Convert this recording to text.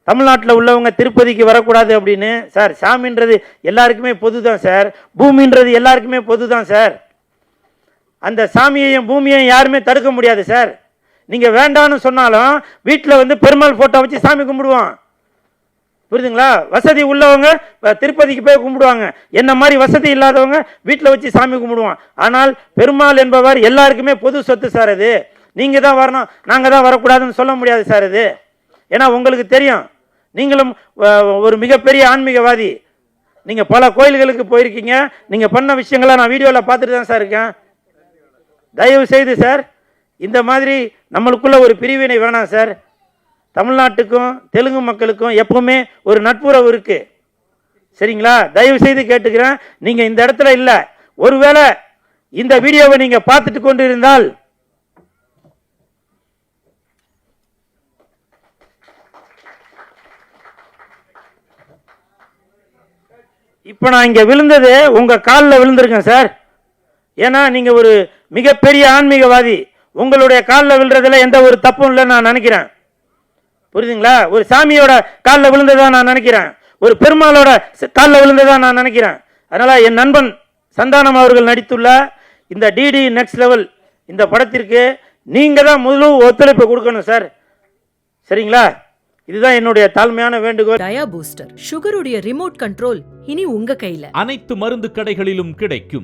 தமிழ்நாட்டில் உள்ளவங்க திருப்பதிக்கு வரக்கூடாது அப்படின்னு. சார், சாமின்றது எல்லாருக்குமே பொது தான் சார், பூமின்றது எல்லாருக்குமே பொது தான் சார். அந்த சாமியையும் பூமியையும் யாருமே தடுக்க முடியாது சார். நீங்கள் வேண்டான்னு சொன்னாலும் வீட்டில் வந்து பெருமாள் ஃபோட்டோ வச்சு சாமி கும்பிடுவோம், புரியுதுங்களா? வசதி உள்ளவங்க திருப்பதிக்கு போய் கும்பிடுவாங்க, என்ன மாதிரி வசதி இல்லாதவங்க வீட்டில் வச்சு சாமி கும்பிடுவோம். ஆனால் பெருமாள் என்பவர் எல்லாருக்குமே பொது சொத்து சார். அது நீங்கள் தான் வரணும், நாங்கள் தான் வரக்கூடாதுன்னு சொல்ல முடியாது சார். அது ஏன்னா உங்களுக்கு தெரியும், நீங்களும் ஒரு மிகப்பெரிய ஆன்மீகவாதி. நீங்கள் பல கோயில்களுக்கு போயிருக்கீங்க, நீங்கள் பண்ண விஷயங்களை நான் வீடியோவில் பார்த்துட்டு தான் சார் இருக்கேன். தயவு செய்து சார், இந்த மாதிரி நம்மளுக்குள்ள ஒரு பிரிவினை வேணாம் சார். தமிழ்நாட்டுக்கும் தெலுங்கு மக்களுக்கும் எப்பவுமே ஒரு நட்புறவு இருக்கு, சரிங்களா? தயவு செய்து கேட்டுக்கிறேன், நீங்கள் இந்த இடத்துல இல்லை. ஒருவேளை இந்த வீடியோவை நீங்கள் பார்த்துட்டு கொண்டு இருந்தால் இப்போ நான் இங்கே விழுந்தது உங்கள் காலில் விழுந்திருக்கேன் சார். ஏன்னா நீங்கள் ஒரு மிகப்பெரிய ஆன்மீகவாதி, உங்களுடைய காலில் விழுறதுல எந்த ஒரு தப்பும் இல்லைன்னு நான் நினைக்கிறேன், புரியுதுங்களா? ஒரு சாமியோட காலில் விழுந்ததா நான் நினைக்கிறேன், ஒரு பெருமாளோட காலில் விழுந்ததா நான் நினைக்கிறேன். அதனால் என் நண்பன் சந்தானம் அவர்கள் நடித்துள்ள இந்த டிடி நெக்ஸ்ட் லெவல் இந்த படத்திற்கு நீங்கள் தான் முழு ஒத்துழைப்பு கொடுக்கணும் சார், சரிங்களா? இதுதான் என்னுடைய தாழ்மையான வேண்டுகோள். டயா பூஸ்டர் சுகருடைய ரிமோட் கண்ட்ரோல் இனி உங்க கையில. அனைத்து மருந்து கடைகளிலும் கிடைக்கும்.